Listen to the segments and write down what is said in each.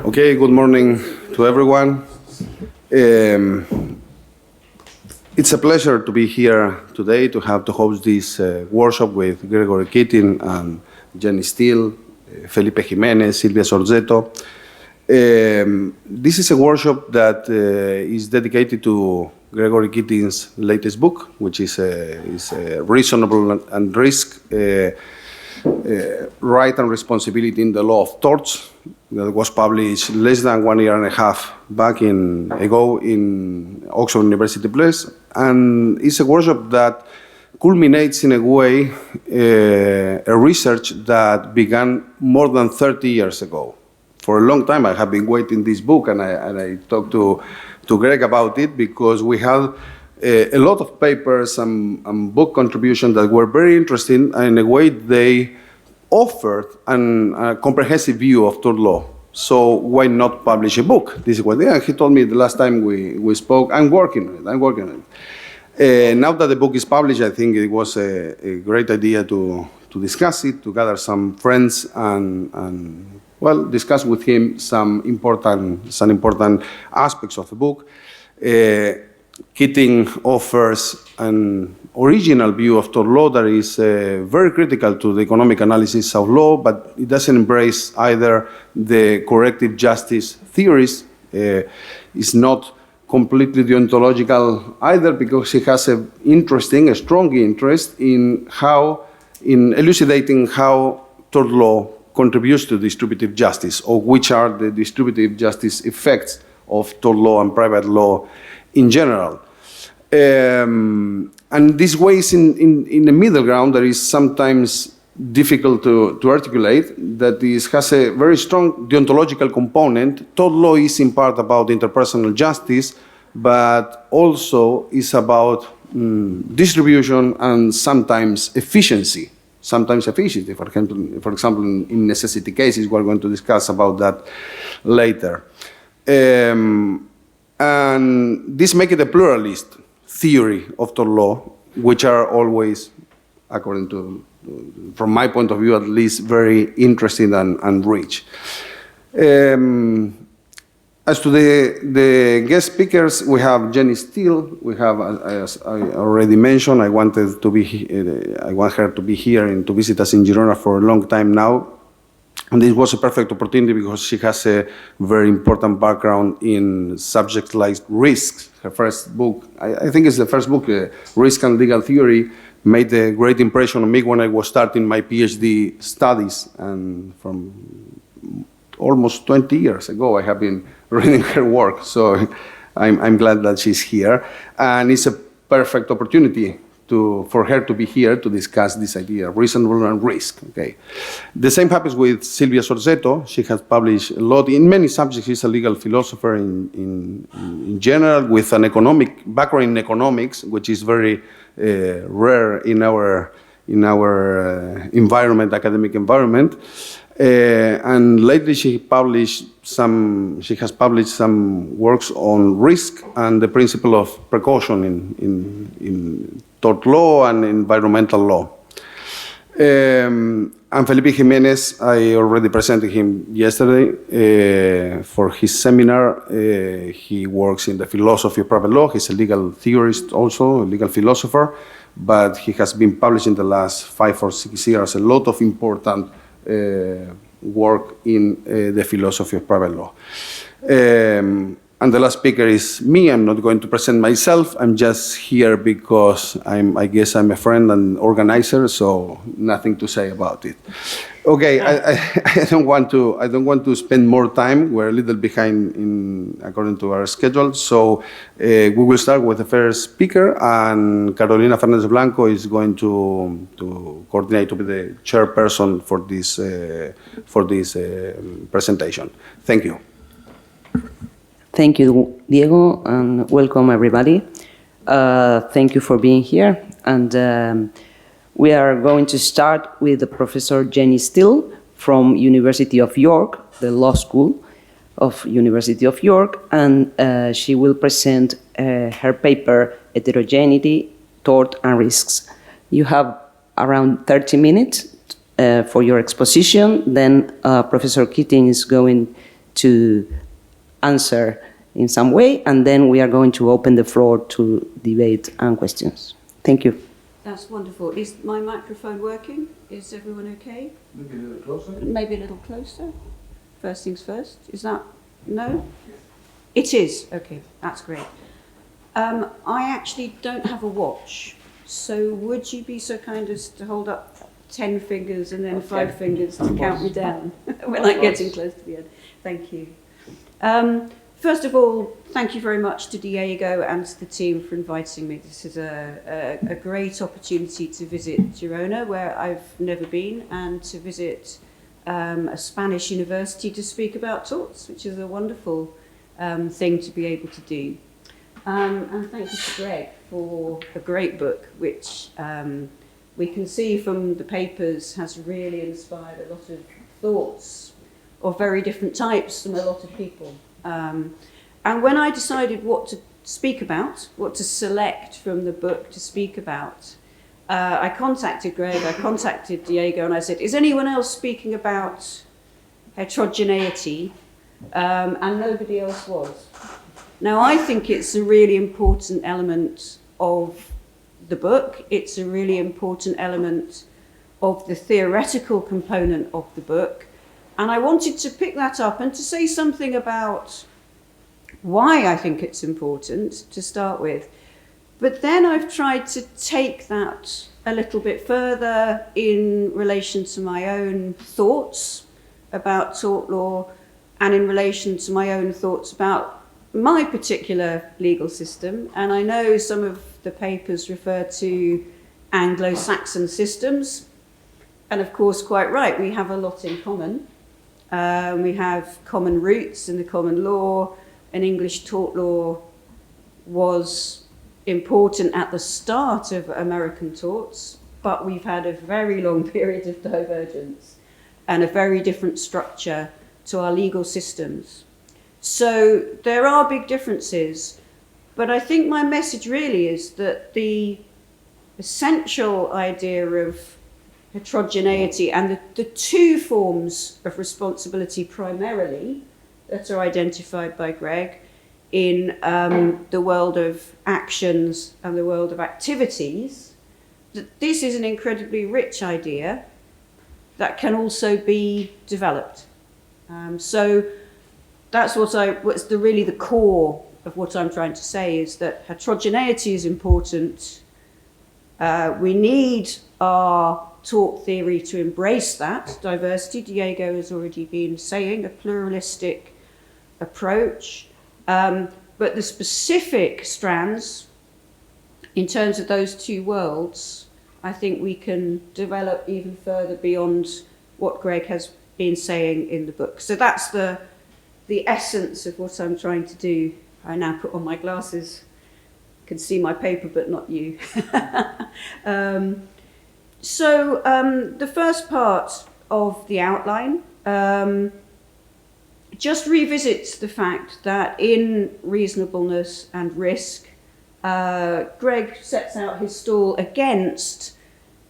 Okay, good morning to everyone. It's a pleasure to be here today to host this workshop with Gregory Keating and Jenny Steele, Felipe Jimenez, Silvia Sorzetto. This is a workshop that is dedicated to Gregory Keating's latest book, which is Reasonable and Risk, Right and Responsibility in the Law of Torts, that was published less than 1.5 years back ago in Oxford University Press, and it's a workshop that culminates in a way a research that began more than 30 years ago. For a long time I have been waiting this book, and I talked to Greg about it because we had a lot of papers and book contributions that were very interesting, and in a way they offered a comprehensive view of tort law. So why not publish a book? This is what he told me the last time we spoke. I'm working on it. Now that the book is published, I think it was a great idea to discuss it, to gather some friends and discuss with him some important aspects of the book. Keating offers an original view of tort law that is very critical to the economic analysis of law, but it doesn't embrace either the corrective justice theories. It's not completely deontological either, because he has a strong interest in elucidating how tort law contributes to distributive justice, or which are the distributive justice effects of tort law and private law in general. And this ways in the middle ground that is sometimes difficult to articulate, that has a very strong deontological component. Tort law is in part about interpersonal justice, but also is about distribution and sometimes efficiency. For example, in necessity cases, we're going to discuss about that later. And this makes it a pluralist theory of tort law, which are always, according to, from my point of view at least, very interesting and rich. As to the guest speakers, we have Jenny Steele. We have, as I already mentioned, I want her to be here and to visit us in Girona for a long time now. And this was a perfect opportunity because she has a very important background in subjects like risks. Her first book, I think it's the first book, Risk and Legal Theory, made a great impression on me when I was starting my PhD studies. And from almost 20 years ago, I have been reading her work. So I'm glad that she's here. And it's a perfect opportunity for her to be here to discuss this idea, reasonable and risk. Okay. The same happens with Silvia Sorzetto. She has published a lot in many subjects. She's a legal philosopher in general, with an economic background in economics, which is very rare in our environment, academic environment. And lately she has published some works on risk and the principle of precaution in tort law and environmental law. And Felipe Jimenez, I already presented him yesterday for his seminar. He works in the philosophy of private law. He's a legal theorist also, a legal philosopher, but he has been published in the last 5 or 6 years a lot of important work in the philosophy of private law. And the last speaker is me. I'm not going to present myself. I'm just here because I guess I'm a friend and organizer, so nothing to say about it. Okay, I don't want to spend more time. We're a little behind according to our schedule, so we will start with the first speaker, and Carolina Fernandez Blanco is going to coordinate to be the chairperson for this presentation. Thank you. Thank you, Diego, and welcome everybody. Thank you for being here. And we are going to start with Professor Jenny Steele from University of York, the Law School of University of York, and she will present her paper, Heterogeneity, Tort and Risks. You have around 30 minutes for your exposition. Then Professor Keating is going to answer in some way, and then we are going to open the floor to debate and questions. Thank you. That's wonderful. Is my microphone working? Is everyone okay? Maybe a little closer. Maybe a little closer. First things first. Is that no? It is. Okay, that's great. I actually don't have a watch, so would you be so kind as to hold up 10 fingers and then 5 fingers to count me down when I'm getting close to the end? Thank you. First of all, thank you very much to Diego and to the team for inviting me. This is a great opportunity to visit Girona, where I've never been, and to visit a Spanish university to speak about torts, which is a wonderful thing to be able to do. And thank you to Greg for a great book, which we can see from the papers has really inspired a lot of thoughts of very different types from a lot of people. And when I decided what to speak about, what to select from the book to speak about, I contacted Greg, I contacted Diego, and I said, is anyone else speaking about heterogeneity? And nobody else was. Now, I think it's a really important element of the book. It's a really important element of the theoretical component of the book. And I wanted to pick that up and to say something about why I think it's important to start with. But then I've tried to take that a little bit further in relation to my own thoughts about tort law and in relation to my own thoughts about my particular legal system. And I know some of the papers refer to Anglo-Saxon systems. And of course, quite right, we have a lot in common. We have common roots in the common law, and English tort law was important at the start of American torts, but we've had a very long period of divergence and a very different structure to our legal systems. So there are big differences, but I think my message really is that the essential idea of heterogeneity and the two forms of responsibility primarily that are identified by Greg in the world of actions and the world of activities, that this is an incredibly rich idea that can also be developed. So that's what's really the core of what I'm trying to say, is that heterogeneity is important. We need our tort theory to embrace that diversity. Diego has already been saying a pluralistic approach. But the specific strands, in terms of those two worlds, I think we can develop even further beyond what Greg has been saying in the book. So that's the essence of what I'm trying to do. I now put on my glasses, can see my paper but not you. So the first part of the outline just revisits the fact that in reasonableness and risk, Greg sets out his stall against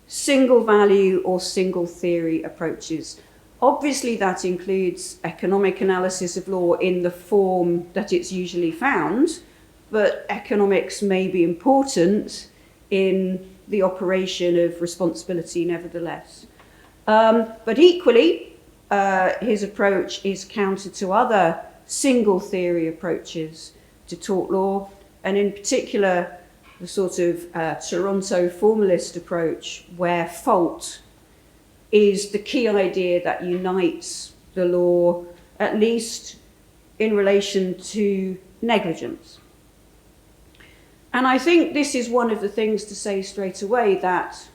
single value or single theory approaches. Obviously, that includes economic analysis of law in the form that it's usually found, but economics may be important in the operation of responsibility nevertheless. But equally, his approach is counter to other single theory approaches to tort law, and in particular, the sort of Toronto formalist approach where fault is the key idea that unites the law, at least in relation to negligence. And I think this is one of the things to say straight away, that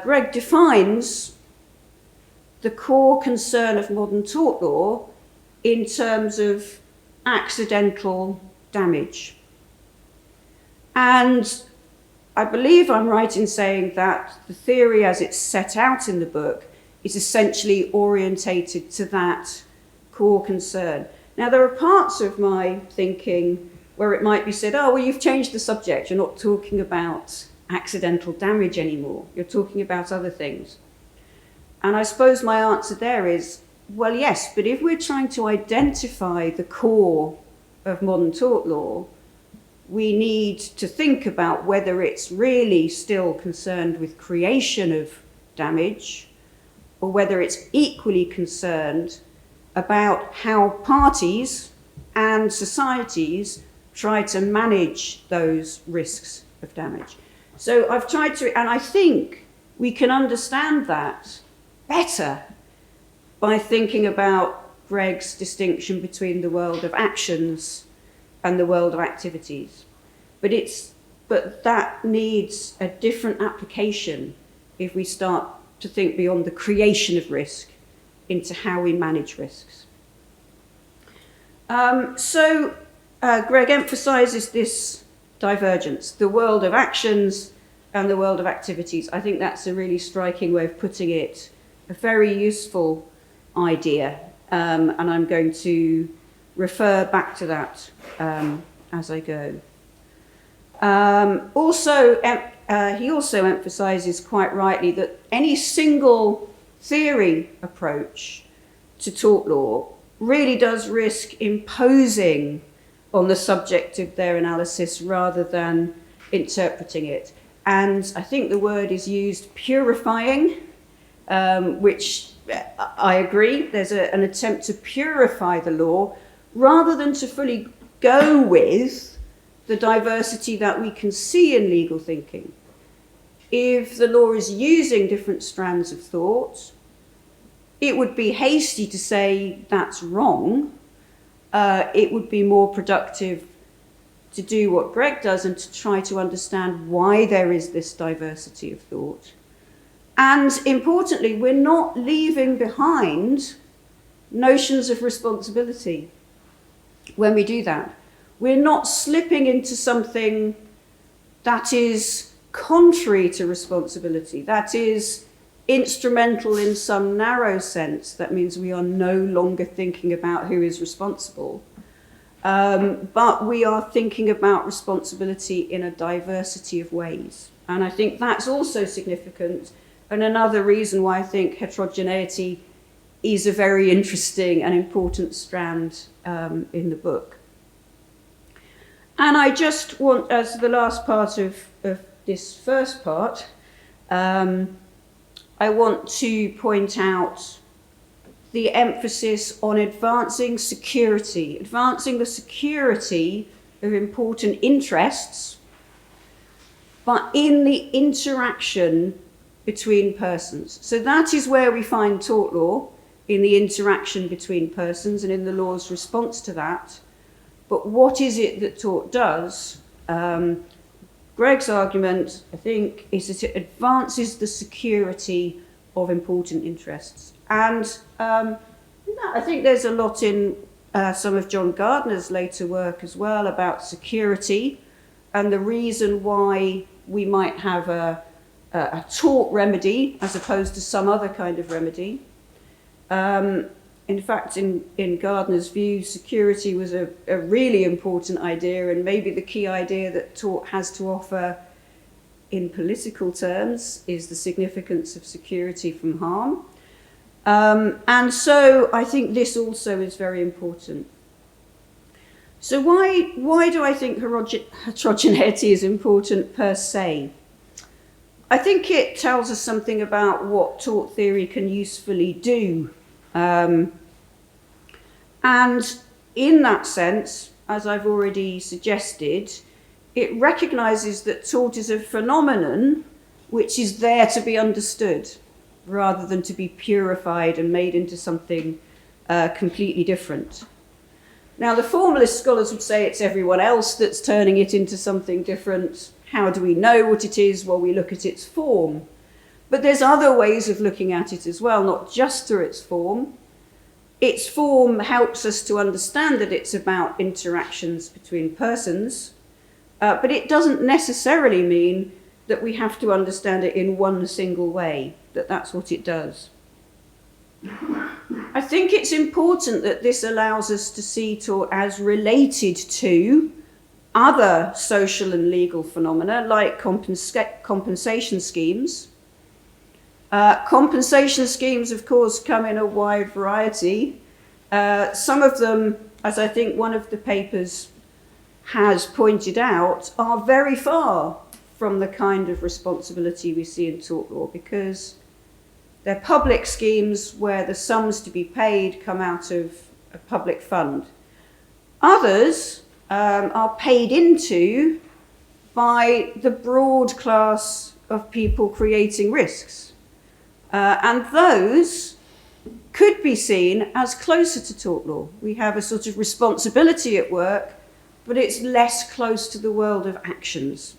Greg defines the core concern of modern tort law in terms of accidental damage. And I believe I'm right in saying that the theory as it's set out in the book is essentially orientated to that core concern. Now, there are parts of my thinking where it might be said, oh, well, you've changed the subject. You're not talking about accidental damage anymore. You're talking about other things. And I suppose my answer there is, well, yes, but if we're trying to identify the core of modern tort law, we need to think about whether it's really still concerned with creation of damage or whether it's equally concerned about how parties and societies try to manage those risks of damage. So I've tried to, and I think we can understand that better by thinking about Greg's distinction between the world of actions and the world of activities. But that needs a different application if we start to think beyond the creation of risk into how we manage risks. Greg emphasizes this divergence, the world of actions and the world of activities. I think that's a really striking way of putting it, a very useful idea, and I'm going to refer back to that as I go. He also emphasizes quite rightly that any single theory approach to tort law really does risk imposing on the subject of their analysis rather than interpreting it. And I think the word is used, purifying, which I agree. There's an attempt to purify the law rather than to fully go with the diversity that we can see in legal thinking. If the law is using different strands of thought, it would be hasty to say that's wrong. It would be more productive to do what Greg does and to try to understand why there is this diversity of thought. And importantly, we're not leaving behind notions of responsibility when we do that. We're not slipping into something that is contrary to responsibility, that is instrumental in some narrow sense. That means we are no longer thinking about who is responsible, but we are thinking about responsibility in a diversity of ways. And I think that's also significant, and another reason why I think heterogeneity is a very interesting and important strand in the book. And I just want, as the last part of this first part, I want to point out the emphasis on advancing the security of important interests, but in the interaction between persons. So that is where we find tort law, in the interaction between persons and in the law's response to that. But what is it that tort does? Greg's argument, I think, is that it advances the security of important interests. And I think there's a lot in some of John Gardner's later work as well about security and the reason why we might have a tort remedy as opposed to some other kind of remedy. In fact, in Gardner's view, security was a really important idea, and maybe the key idea that tort has to offer in political terms is the significance of security from harm. And so I think this also is very important. So why do I think heterogeneity is important per se? I think it tells us something about what tort theory can usefully do. And in that sense, as I've already suggested, it recognises that tort is a phenomenon which is there to be understood rather than to be purified and made into something completely different. Now, the formalist scholars would say it's everyone else that's turning it into something different. How do we know what it is? Well, we look at its form. But there's other ways of looking at it as well, not just through its form. Its form helps us to understand that it's about interactions between persons, but it doesn't necessarily mean that we have to understand it in one single way, that's what it does. I think it's important that this allows us to see tort as related to other social and legal phenomena like compensation schemes. Compensation schemes, of course, come in a wide variety. Some of them, as I think one of the papers has pointed out, are very far from the kind of responsibility we see in tort law, because they're public schemes where the sums to be paid come out of a public fund. Others are paid into by the broad class of people creating risks. And those could be seen as closer to tort law. We have a sort of responsibility at work, but it's less close to the world of actions.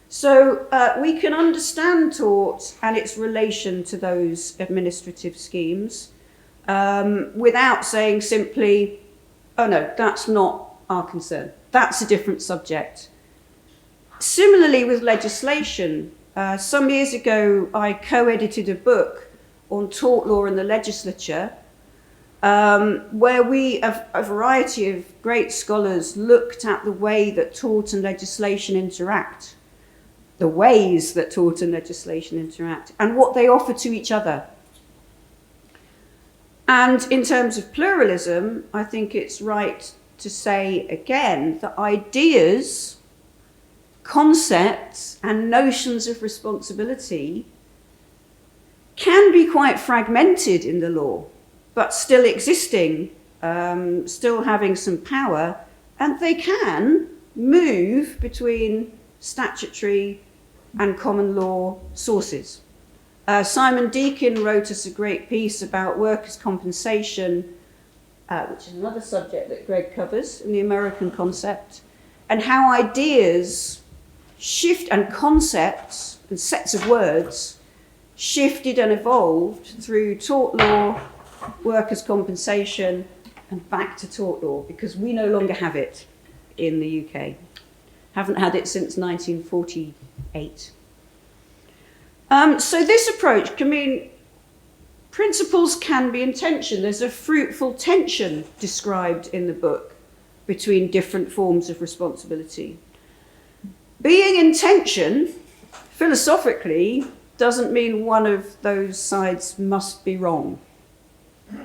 So we can understand tort and its relation to those administrative schemes without saying simply, oh no, that's not our concern. That's a different subject. Similarly with legislation, some years ago I co-edited a book on tort law in the legislature, where a variety of great scholars looked at the way that tort and legislation interact, the ways that tort and legislation interact, and what they offer to each other. And in terms of pluralism, I think it's right to say again that ideas, concepts, and notions of responsibility can be quite fragmented in the law, but still existing, still having some power, and they can move between statutory and common law sources. Simon Deakin wrote us a great piece about workers' compensation, which is another subject that Greg covers in the American concept, and how ideas shift and concepts and sets of words shifted and evolved through tort law, workers' compensation, and back to tort law, because we no longer have it in the UK. Haven't had it since 1948. So this approach can mean principles can be in tension. There's a fruitful tension described in the book between different forms of responsibility. Being in tension, philosophically, doesn't mean one of those sides must be wrong.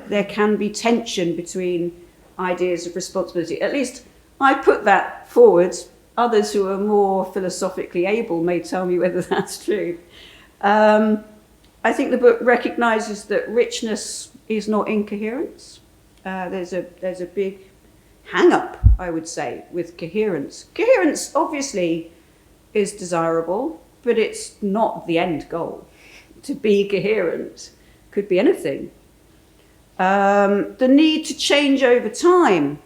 There can be tension between ideas of responsibility. At least I put that forward. Others who are more philosophically able may tell me whether that's true. I think the book recognises that richness is not incoherence. There's a big hang-up, I would say, with coherence. Coherence, obviously, is desirable, but it's not the end goal. To be coherent could be anything. The need to change over time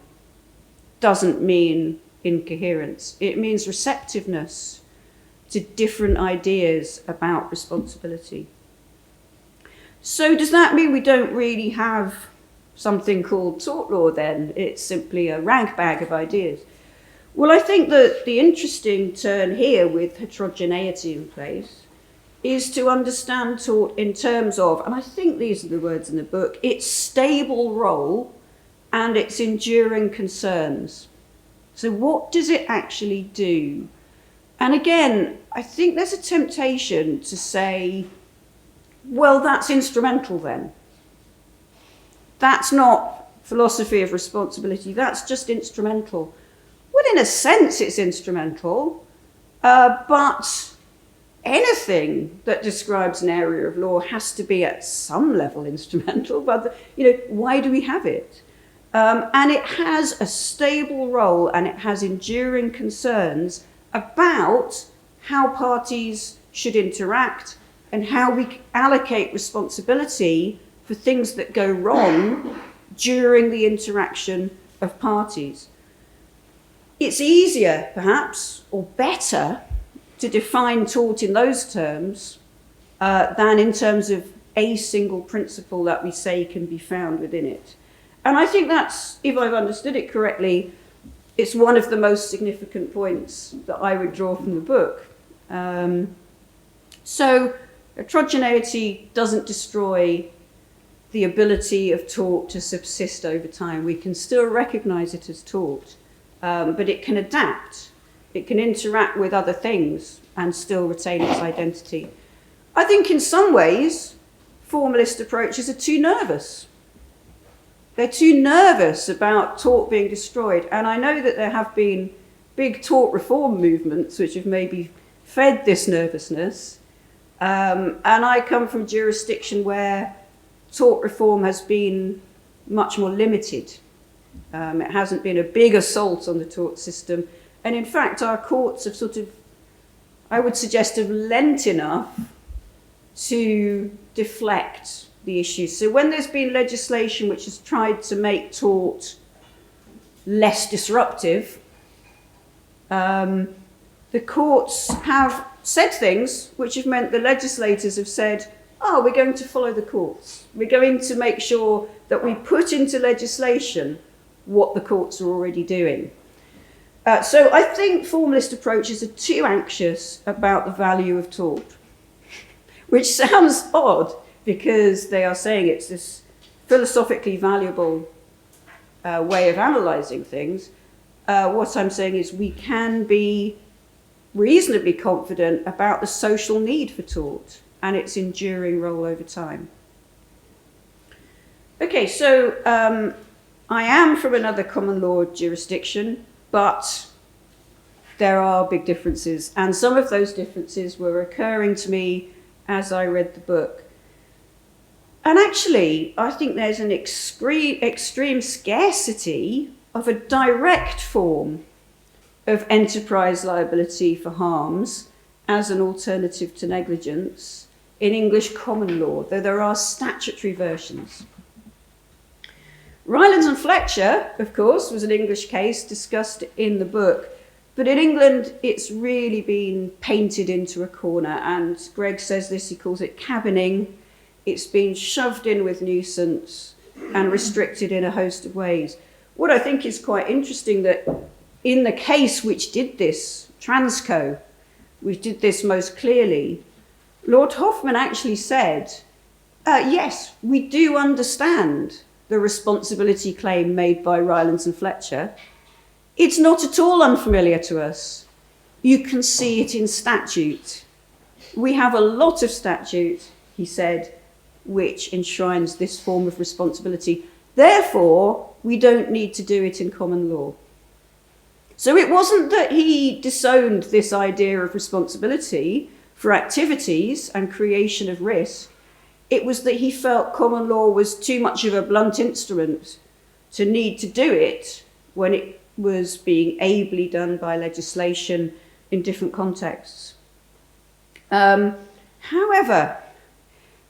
doesn't mean incoherence. It means receptiveness to different ideas about responsibility. So does that mean we don't really have something called tort law then? It's simply a rank bag of ideas. Well, I think that the interesting turn here with heterogeneity in place is to understand tort in terms of, and I think these are the words in the book, its stable role and its enduring concerns. So what does it actually do? And again, I think there's a temptation to say, well, that's instrumental then. That's not philosophy of responsibility, that's just instrumental. Well, in a sense, it's instrumental, but anything that describes an area of law has to be at some level instrumental. But, why do we have it? And it has a stable role and it has enduring concerns about how parties should interact and how we allocate responsibility for things that go wrong during the interaction of parties. It's easier, perhaps, or better to define tort in those terms than in terms of a single principle that we say can be found within it. And I think that's, if I've understood it correctly, it's one of the most significant points that I would draw from the book. So heterogeneity doesn't destroy the ability of tort to subsist over time. We can still recognise it as tort, but it can adapt. It can interact with other things and still retain its identity. I think in some ways, formalist approaches are too nervous. They're too nervous about tort being destroyed. And I know that there have been big tort reform movements which have maybe fed this nervousness. And I come from a jurisdiction where tort reform has been much more limited. It hasn't been a big assault on the tort system. And in fact, our courts have sort of, I would suggest, have lent enough to deflect the issue. So when there's been legislation which has tried to make tort less disruptive, the courts have said things which have meant the legislators have said, oh, we're going to follow the courts. We're going to make sure that we put into legislation what the courts are already doing. So I think formalist approaches are too anxious about the value of tort, which sounds odd because they are saying it's this philosophically valuable way of analysing things. What I'm saying is we can be reasonably confident about the social need for tort and its enduring role over time. Okay, so I am from another common law jurisdiction, but there are big differences, and some of those differences were occurring to me as I read the book. And actually, I think there's an extreme scarcity of a direct form of enterprise liability for harms as an alternative to negligence in English common law, though there are statutory versions. Rylands and Fletcher, of course, was an English case discussed in the book, but in England it's really been painted into a corner, and Greg says this, he calls it cabining. It's been shoved in with nuisance and restricted in a host of ways. What I think is quite interesting that in the case which did this, Transco, which did this most clearly, Lord Hoffman actually said, yes, we do understand the responsibility claim made by Rylands and Fletcher. It's not at all unfamiliar to us. You can see it in statute. We have a lot of statute, he said, which enshrines this form of responsibility. Therefore, we don't need to do it in common law. So it wasn't that he disowned this idea of responsibility for activities and creation of risk. It was that he felt common law was too much of a blunt instrument to need to do it when it was being ably done by legislation in different contexts. However,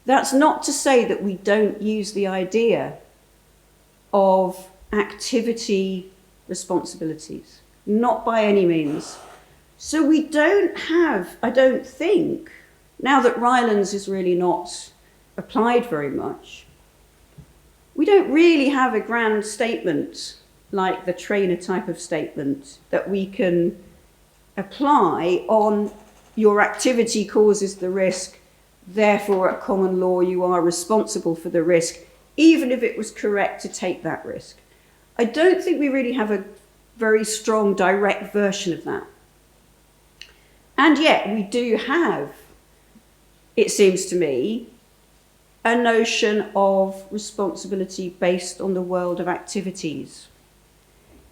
that's not to say that we don't use the idea of activity responsibilities, not by any means. So we don't have, I don't think, now that Rylands is really not applied very much, we don't really have a grand statement like the trainer type of statement that we can apply on your activity causes the risk, therefore at common law you are responsible for the risk, even if it was correct to take that risk. I don't think we really have a very strong direct version of that. And yet we do have, it seems to me, a notion of responsibility based on the world of activities.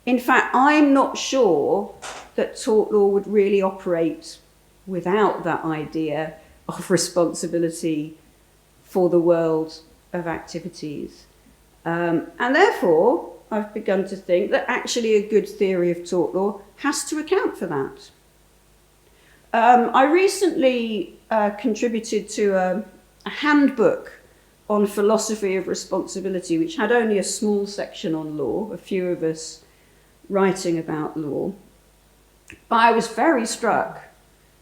In fact, I'm not sure that tort law would really operate without that idea of responsibility for the world of activities. And therefore, I've begun to think that actually a good theory of tort law has to account for that. I recently contributed to a handbook on philosophy of responsibility, which had only a small section on law, a few of us writing about law. But I was very struck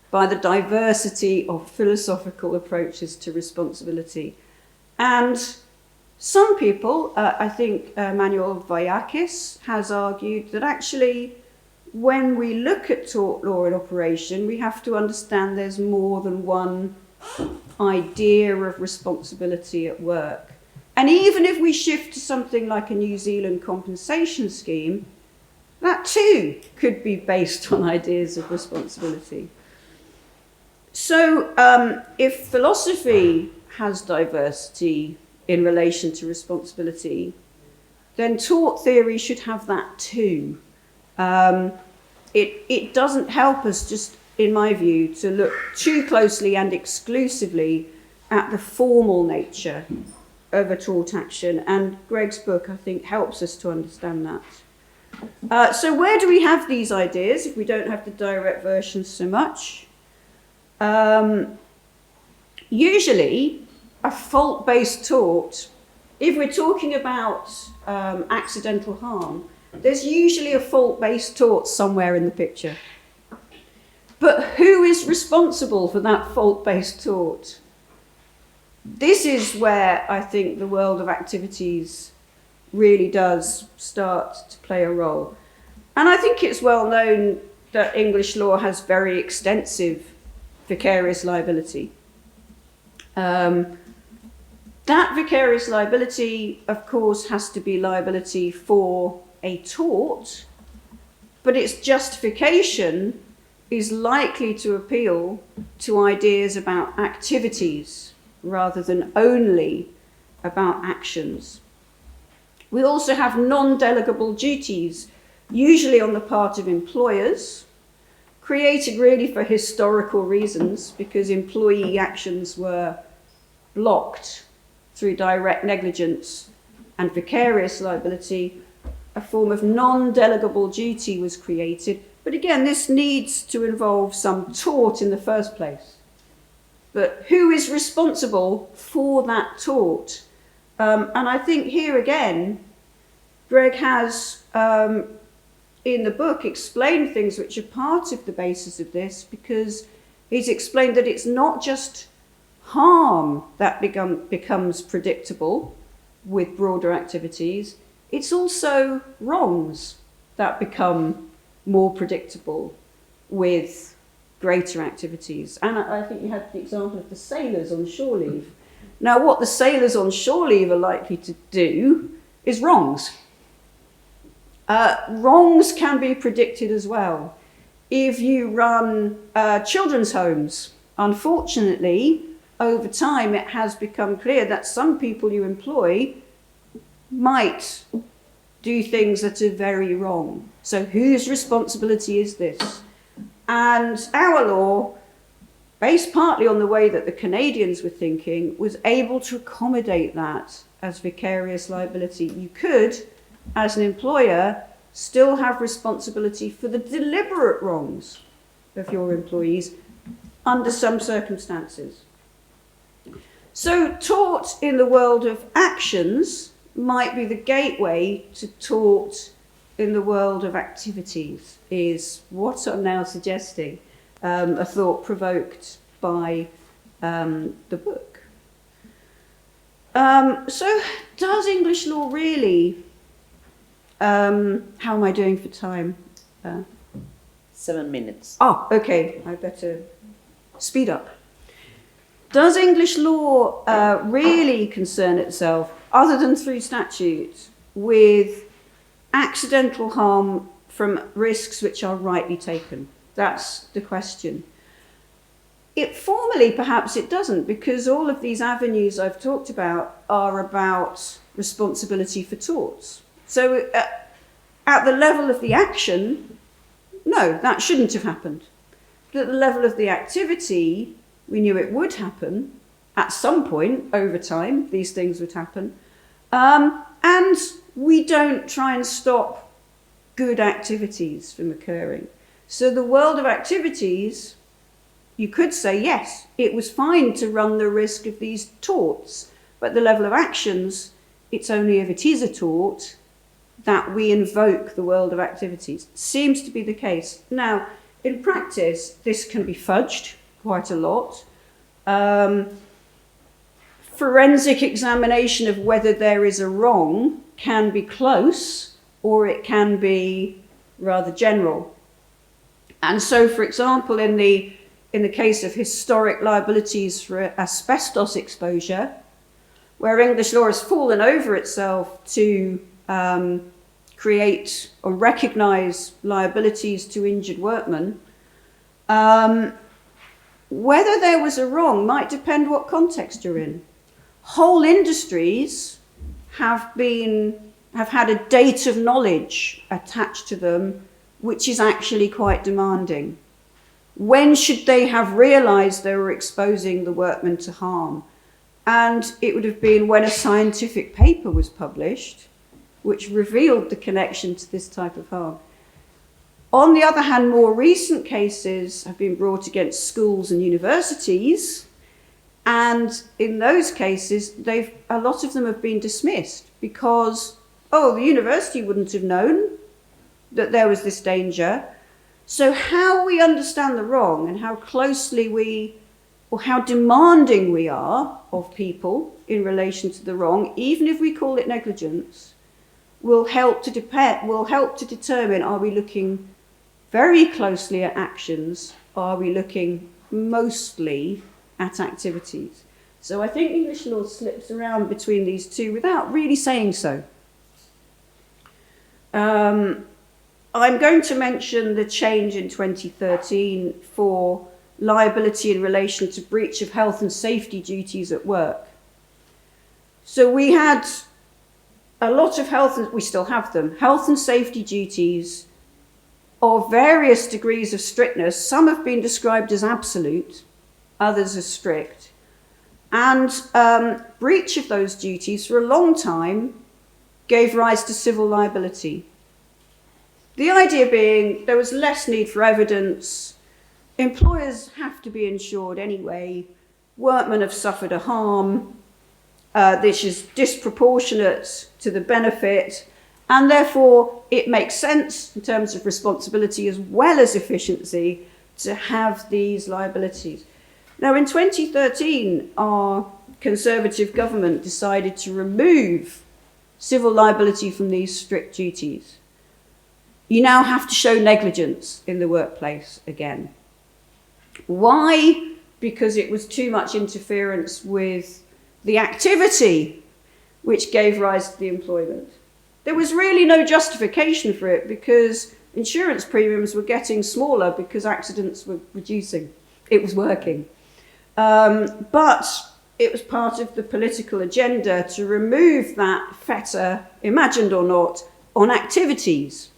by the diversity of philosophical approaches to responsibility. And some people, I think Manuel Vallecas has argued that actually when we look at tort law in operation, we have to understand there's more than one idea of responsibility at work. And even if we shift to something like a New Zealand compensation scheme, that too could be based on ideas of responsibility. So if philosophy has diversity in relation to responsibility, then tort theory should have that too. It doesn't help us, just in my view, to look too closely and exclusively at the formal nature of a tort action, and Greg's book, I think, helps us to understand that. So where do we have these ideas if we don't have the direct versions so much? Usually, a fault-based tort, if we're talking about accidental harm, there's usually a fault-based tort somewhere in the picture. But who is responsible for that fault-based tort? This is where I think the world of activities really does start to play a role. And I think it's well known that English law has very extensive vicarious liability. That vicarious liability, of course, has to be liability for a tort, but its justification is likely to appeal to ideas about activities rather than only about actions. We also have non-delegable duties, usually on the part of employers, created really for historical reasons because employee actions were blocked through direct negligence, and vicarious liability, a form of non-delegable duty, was created. But again, this needs to involve some tort in the first place. But who is responsible for that tort? And I think here again, Greg has, in the book, explained things which are part of the basis of this, because he's explained that it's not just harm that becomes predictable with broader activities, it's also wrongs that become more predictable with greater activities. And I think you had the example of the sailors on shore leave. Now, what the sailors on shore leave are likely to do is wrongs. Wrongs can be predicted as well. If you run children's homes, unfortunately, over time it has become clear that some people you employ might do things that are very wrong. So whose responsibility is this? And our law, based partly on the way that the Canadians were thinking, was able to accommodate that as vicarious liability. You could, as an employer, still have responsibility for the deliberate wrongs of your employees under some circumstances. So tort in the world of actions might be the gateway to tort in the world of activities, is what I'm now suggesting, a thought provoked by the book. So does English law really, how am I doing for time? 7 minutes. Oh, okay, I better speed up. Does English law really concern itself, other than through statute, with accidental harm from risks which are rightly taken? That's the question. Formally, perhaps it doesn't, because all of these avenues I've talked about are about responsibility for torts. So at the level of the action, no, that shouldn't have happened. But at the level of the activity, we knew it would happen. At some point, over time, these things would happen. And we don't try and stop good activities from occurring. So the world of activities, you could say, yes, it was fine to run the risk of these torts, but the level of actions, it's only if it is a tort that we invoke the world of activities. Seems to be the case. Now, in practice, this can be fudged quite a lot. Forensic examination of whether there is a wrong can be close, or it can be rather general. And so, for example, in the case of historic liabilities for asbestos exposure, where English law has fallen over itself to create or recognise liabilities to injured workmen, whether there was a wrong might depend what context you're in. Whole industries have had a date of knowledge attached to them, which is actually quite demanding. When should they have realized they were exposing the workmen to harm? And it would have been when a scientific paper was published, which revealed the connection to this type of harm. On the other hand, more recent cases have been brought against schools and universities, and in those cases, a lot of them have been dismissed because, the university wouldn't have known that there was this danger. So how we understand the wrong and how closely or how demanding we are of people in relation to the wrong, even if we call it negligence, will help to determine, are we looking very closely at actions, or are we looking mostly at activities? So I think English law slips around between these two without really saying so. I'm going to mention the change in 2013 for liability in relation to breach of health and safety duties at work. So we had a lot of we still have them, health and safety duties of various degrees of strictness. Some have been described as absolute, others as strict. And breach of those duties for a long time gave rise to civil liability. The idea being there was less need for evidence, employers have to be insured anyway, workmen have suffered a harm, this is disproportionate to the benefit, and therefore it makes sense in terms of responsibility as well as efficiency to have these liabilities. Now in 2013, our Conservative government decided to remove civil liability from these strict duties. You now have to show negligence in the workplace again. Why? Because it was too much interference with the activity which gave rise to the employment. There was really no justification for it because insurance premiums were getting smaller because accidents were reducing. It was working. But it was part of the political agenda to remove that fetter, imagined or not, on activities.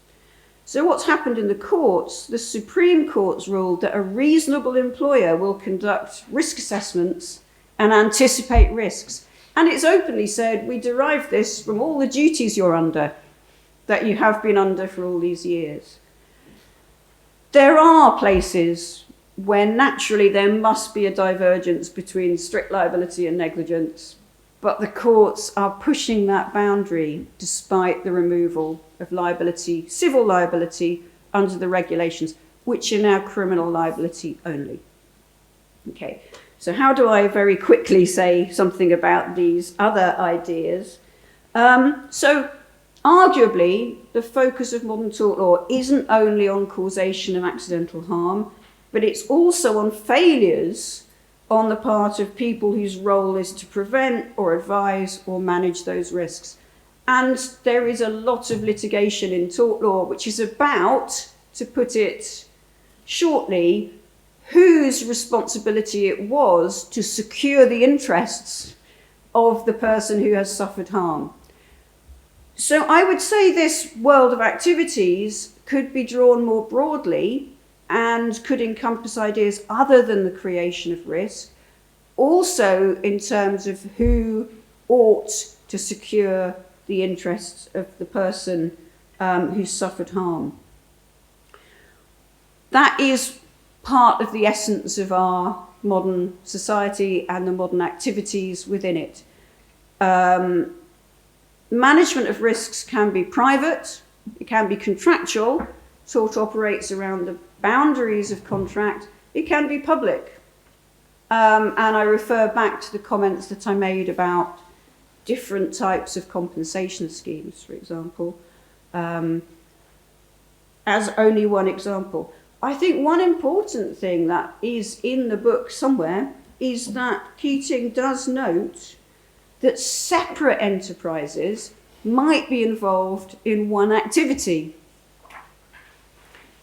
So what's happened in the courts, the Supreme Court's ruled that a reasonable employer will conduct risk assessments and anticipate risks. And it's openly said, we derive this from all the duties you're under, that you have been under for all these years. There are places where naturally there must be a divergence between strict liability and negligence, but the courts are pushing that boundary despite the removal of liability, civil liability, under the regulations, which are now criminal liability only. Okay, so how do I very quickly say something about these other ideas? So arguably, the focus of modern tort law isn't only on causation of accidental harm, but it's also on failures on the part of people whose role is to prevent or advise or manage those risks. And there is a lot of litigation in tort law which is about, to put it shortly, whose responsibility it was to secure the interests of the person who has suffered harm. So I would say this world of activities could be drawn more broadly and could encompass ideas other than the creation of risk, also in terms of who ought to secure the interests of the person who suffered harm. That is part of the essence of our modern society and the modern activities within it. Management of risks can be private, it can be contractual, tort operates around the boundaries of contract, it can be public. And I refer back to the comments that I made about different types of compensation schemes, for example, as only one example. I think one important thing that is in the book somewhere is that Keating does note that separate enterprises might be involved in one activity.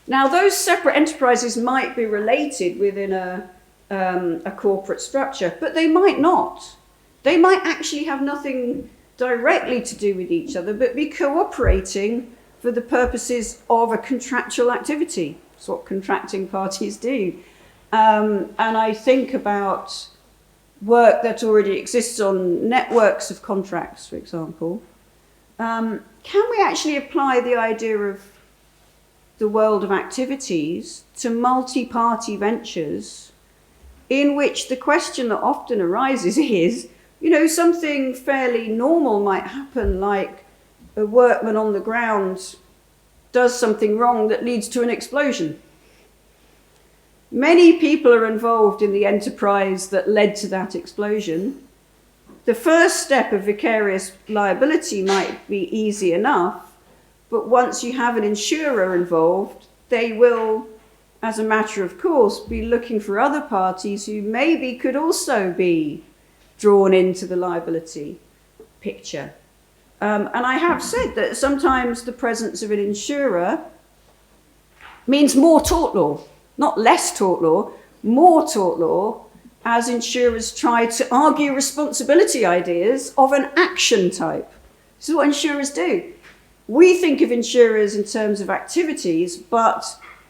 Now, those separate enterprises might be related within a a corporate structure, but they might not. They might actually have nothing directly to do with each other, but be cooperating for the purposes of a contractual activity. That's what contracting parties do. And I think about work that already exists on networks of contracts, for example. Can we actually apply the idea of the world of activities to multi-party ventures in which the question that often arises is, you know, something fairly normal might happen, like a workman on the ground does something wrong that leads to an explosion. Many people are involved in the enterprise that led to that explosion. The first step of vicarious liability might be easy enough, but once you have an insurer involved, they will, as a matter of course, be looking for other parties who maybe could also be drawn into the liability picture. And I have said that sometimes the presence of an insurer means more tort law, not less tort law, more tort law, as insurers try to argue responsibility ideas of an action type. This is what insurers do. We think of insurers in terms of activities, but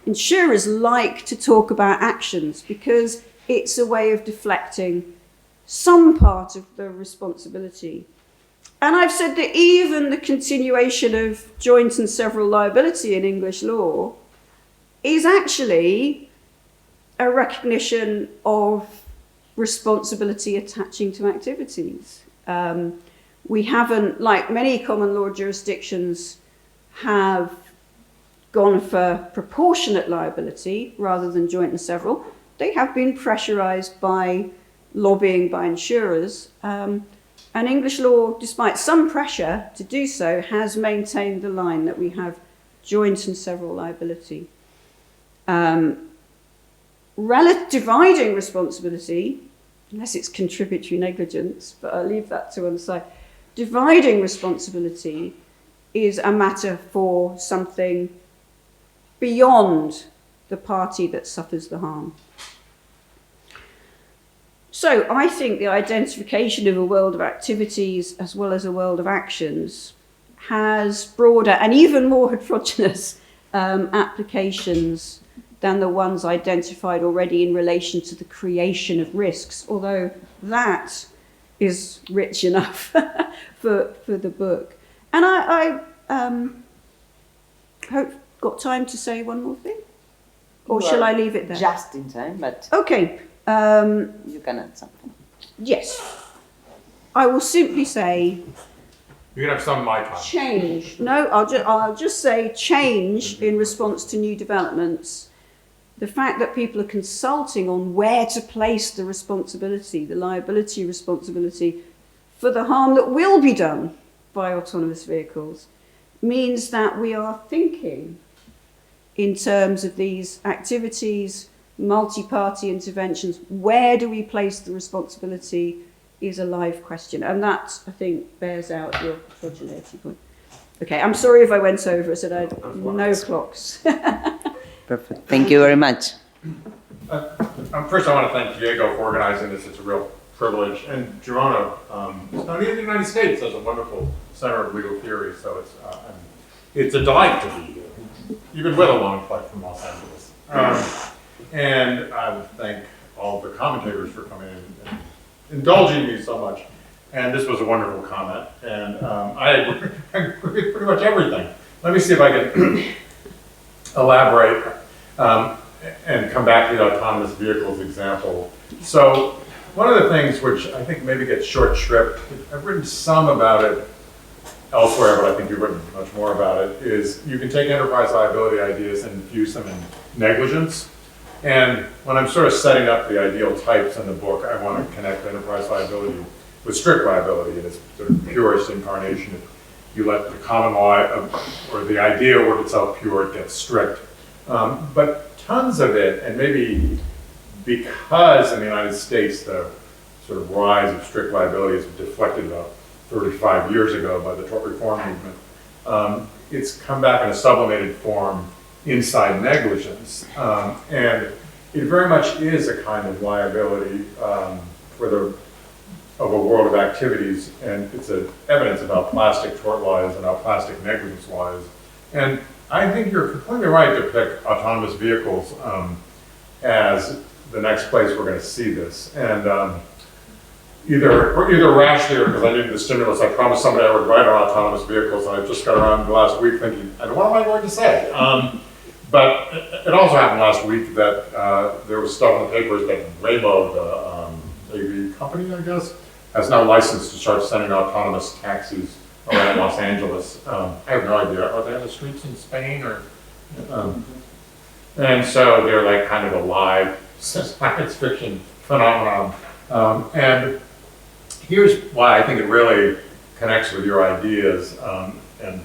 insurers like to talk about actions because it's a way of deflecting some part of the responsibility. And I've said that even the continuation of joint and several liability in English law is actually a recognition of responsibility attaching to activities. We haven't, like many common law jurisdictions, have gone for proportionate liability rather than joint and several. They have been pressurized by lobbying by insurers. And English law, despite some pressure to do so, has maintained the line that we have joint and several liability. Dividing responsibility, unless it's contributory negligence, but I'll leave that to one side. Dividing responsibility is a matter for something beyond the party that suffers the harm. So I think the identification of a world of activities as well as a world of actions has broader and even more heterogeneous applications than the ones identified already in relation to the creation of risks, although that is rich enough for the book. And I hope got time to say one more thing? Or shall I leave it there? Just in time, but okay. You can add something. Yes. I will simply say... You can have some of my time. Change. No, I'll just say change in response to new developments. The fact that people are consulting on where to place the responsibility, the liability responsibility for the harm that will be done by autonomous vehicles, means that we are thinking in terms of these activities, multi-party interventions. Where do we place the responsibility is a live question. And that, I think, bears out your heterogeneity point. Okay, I'm sorry if I went over. I said I had no clocks. Perfect. Thank you very much. First, I want to thank Diego for organizing this. It's a real privilege. And Girona, in the United States, has a wonderful center of legal theory. So it's a delight to be here, even with a long flight from Los Angeles. And I would thank all the commentators for coming in and indulging me so much. And this was a wonderful comment. And I agree with pretty much everything. Let me see if I can elaborate and come back to the autonomous vehicles example. So one of the things which I think maybe gets short shrift, I've written some about it elsewhere, but I think you've written much more about it, is you can take enterprise liability ideas and infuse them in negligence. And when I'm sort of setting up the ideal types in the book, I want to connect enterprise liability with strict liability in its sort of purest incarnation. If you let the common law or the idea work itself pure, it gets strict. But tons of it, and maybe because in the United States the sort of rise of strict liability is deflected about 35 years ago by the tort reform movement, it's come back in a sublimated form inside negligence. And it very much is a kind of liability of a world of activities, and it's evidence about plastic tort laws and about plastic negligence laws. And I think you're completely right to pick autonomous vehicles as the next place we're going to see this. And either rationally or because I needed the stimulus, I promised somebody I would write on autonomous vehicles, and I just got around last week thinking, what am I going to say? But it also happened last week that there was stuff in the papers that Waymo, the AV company, I guess, has now licensed to start sending autonomous taxis around Los Angeles. I have no idea. Are they on the streets in Spain or? And so they're like kind of a live science fiction phenomenon. And here's why I think it really connects with your ideas and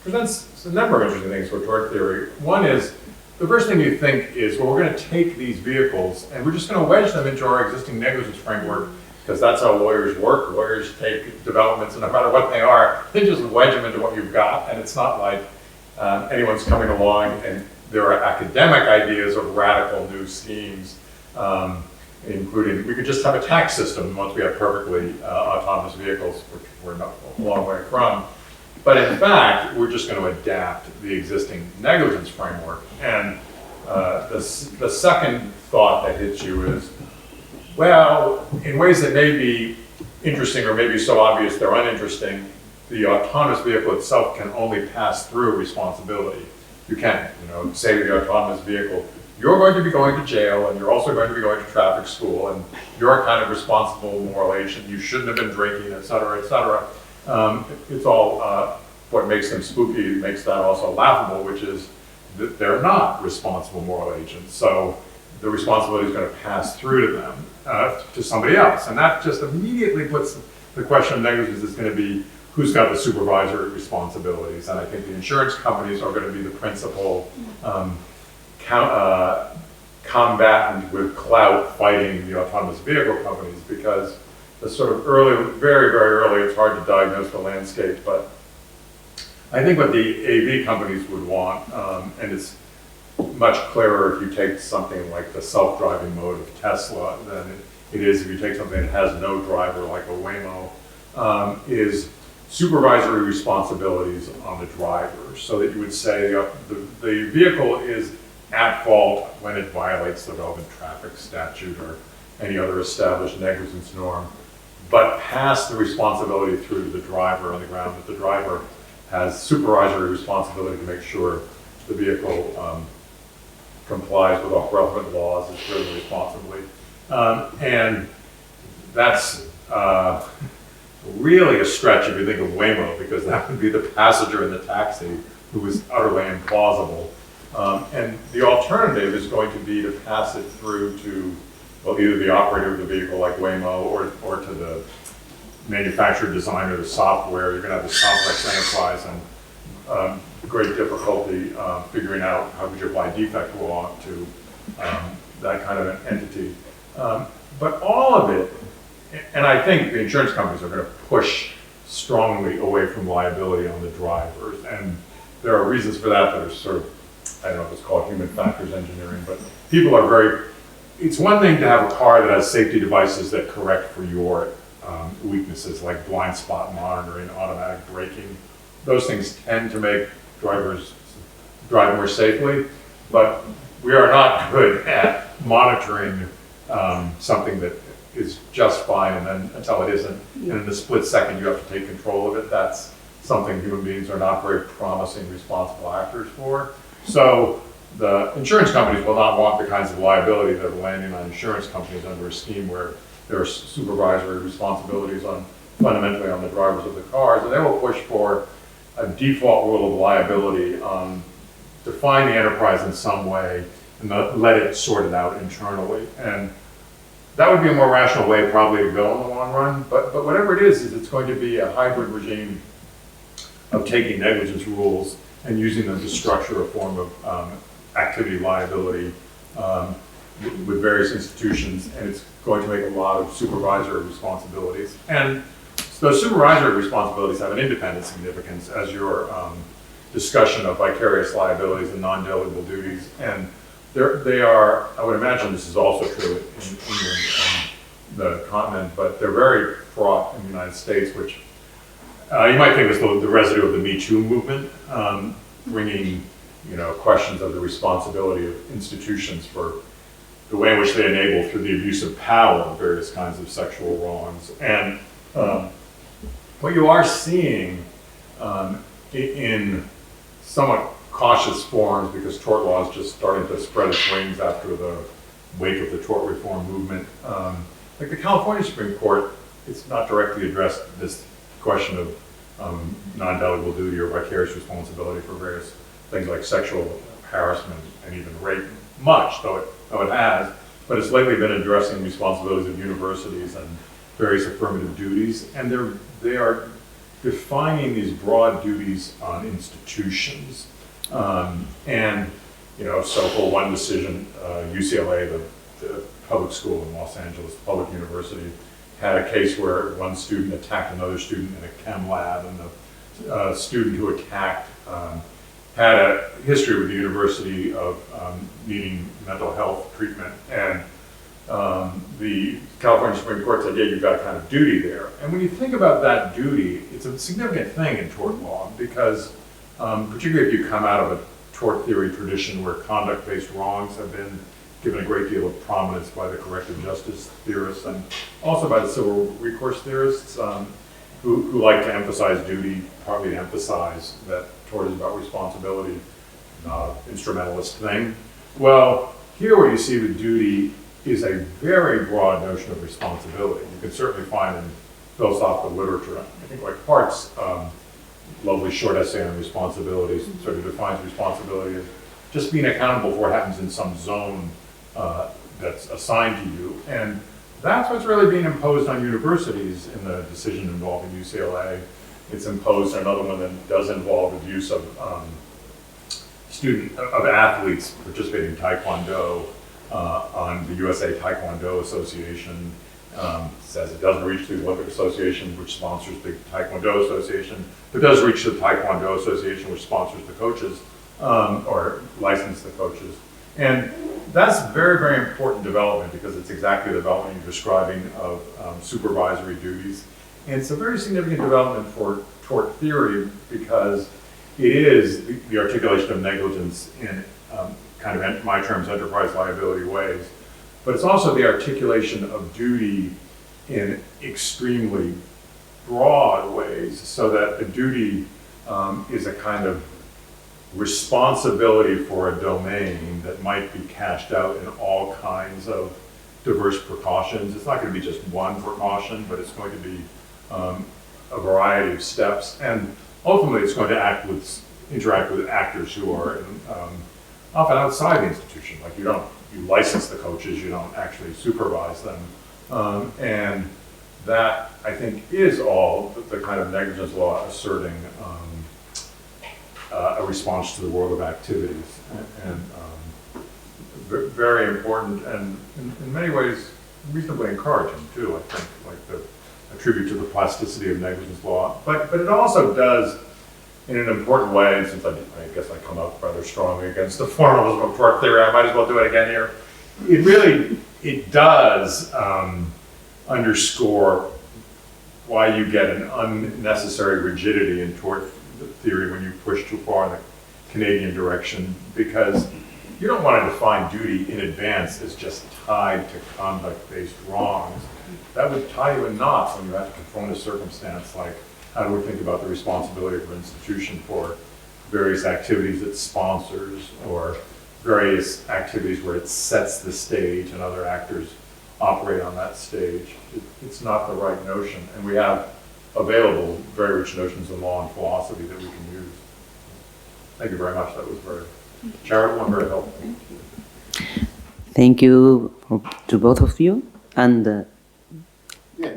presents a number of interesting things for tort theory. One is, the first thing you think is, well, we're going to take these vehicles and we're just going to wedge them into our existing negligence framework, because that's how lawyers work. Lawyers take developments, and no matter what they are, they just wedge them into what you've got, and it's not like anyone's coming along and there are academic ideas of radical new schemes, including, we could just have a tax system once we have perfectly autonomous vehicles, which we're not a long way from. But in fact, we're just going to adapt the existing negligence framework. And the second thought that hits you is, well, in ways that may be interesting or maybe so obvious they're uninteresting, the autonomous vehicle itself can only pass through responsibility. You can't, say to the autonomous vehicle, you're going to be going to jail, and you're also going to be going to traffic school, and you're a kind of responsible moral agent, you shouldn't have been drinking, et cetera, et cetera. It's all what makes them spooky, makes that also laughable, which is that they're not responsible moral agents. So the responsibility is going to pass through to them, to somebody else. And that just immediately puts the question of negligence is going to be who's got the supervisory responsibilities. And I think the insurance companies are going to be the principal combatant with clout fighting the autonomous vehicle companies, because the sort of early, very, very early, it's hard to diagnose the landscape, but I think what the AV companies would want, and it's much clearer if you take something like the self-driving mode of Tesla than it is if you take something that has no driver like a Waymo, is supervisory responsibilities on the driver, so that you would say the vehicle is at fault when it violates the relevant traffic statute or any other established negligence norm, but pass the responsibility through to the driver on the ground that the driver has supervisory responsibility to make sure the vehicle complies with all relevant laws and driven responsibly. And that's really a stretch if you think of Waymo, because that would be the passenger in the taxi who is utterly implausible. And the alternative is going to be to pass it through to, well, either the operator of the vehicle like Waymo or to the manufacturer, designer, the software. You're going to have this complex enterprise and great difficulty figuring out how could you apply defect law to that kind of an entity. But all of it, and I think the insurance companies are going to push strongly away from liability on the drivers. And there are reasons for that that are sort of, I don't know if it's called human factors engineering, but people are very, it's one thing to have a car that has safety devices that correct for your weaknesses, like blind spot monitoring, automatic braking. Those things tend to make drivers drive more safely, but we are not good at monitoring something that is just fine and then until it isn't. Yeah. And in the split second you have to take control of it. That's something human beings are not very promising responsible actors for. So the insurance companies will not want the kinds of liability that are landing on insurance companies under a scheme where there are supervisory responsibilities fundamentally on the drivers of the cars, and they will push for a default rule of liability, define the enterprise in some way and let it sort it out internally. And that would be a more rational way probably to go in the long run, but whatever it is it's going to be a hybrid regime of taking negligence rules and using them to structure a form of activity liability with various institutions, and it's going to make a lot of supervisory responsibilities. And those supervisory responsibilities have an independent significance as your discussion of vicarious liabilities and non-delegable duties. And they are, I would imagine this is also true in England and the continent, but they're very fraught in the United States, which you might think is the residue of the Me Too movement, bringing questions of the responsibility of institutions for the way in which they enable through the abuse of power various kinds of sexual wrongs. And what you are seeing in somewhat cautious forms, because tort law is just starting to spread its wings after the wake of the tort reform movement. Like the California Supreme Court, it's not directly addressed this question of non-delegable duty or vicarious responsibility for various things like sexual harassment and even rape much, though it has, but it's lately been addressing responsibilities of universities and various affirmative duties, and they are defining these broad duties on institutions. And, so for one decision, UCLA, the public school in Los Angeles, the public university, had a case where one student attacked another student in a chem lab, and the student who attacked had a history with the university of needing mental health treatment. And the California Supreme Court said, yeah, you've got a kind of duty there. And when you think about that duty, it's a significant thing in tort law, because particularly if you come out of a tort theory tradition where conduct-based wrongs have been given a great deal of prominence by the corrective justice theorists and also by the civil recourse theorists who like to emphasize duty, partly to emphasize that tort is about responsibility, not an instrumentalist thing. Well, here what you see with duty is a very broad notion of responsibility. You can certainly find in philosophical literature, I think like Hart's lovely short essay on responsibility sort of defines responsibility as just being accountable for what happens in some zone that's assigned to you. And that's what's really being imposed on universities in the decision involving UCLA. It's imposed on another one that does involve abuse of athletes participating in Taekwondo on the USA Taekwondo Association. Says it doesn't reach the Olympic Association, which sponsors the Taekwondo Association, but does reach the Taekwondo Association, which sponsors the coaches or license the coaches. And that's very, very important development, because it's exactly the development you're describing of supervisory duties. And it's a very significant development for tort theory, because it is the articulation of negligence in kind of, in my terms, enterprise liability ways. But it's also the articulation of duty in extremely broad ways, so that a duty is a kind of responsibility for a domain that might be cashed out in all kinds of diverse precautions. It's not going to be just one precaution, but it's going to be a variety of steps. And ultimately, it's going to interact with actors who are often outside the institution. Like you license the coaches, you don't actually supervise them. And that, I think, is all the kind of negligence law asserting a response to the world of activities. And very important, and in many ways reasonably encouraging too, I think, like a tribute to the plasticity of negligence law. But it also does, in an important way, and since I guess I come out rather strongly against the formalism of tort theory, I might as well do it again here. It does underscore why you get an unnecessary rigidity in tort theory when you push too far in the Canadian direction, because you don't want to define duty in advance as just tied to conduct-based wrongs. That would tie you in knots when you have to confront a circumstance like, how do we think about the responsibility of an institution for various activities it sponsors, or various activities where it sets the stage and other actors operate on that stage. It's not the right notion, and we have available very rich notions in law and philosophy that we can use. Thank you very much. That was very charitable and very helpful. Thank you to both of you. And Yeah.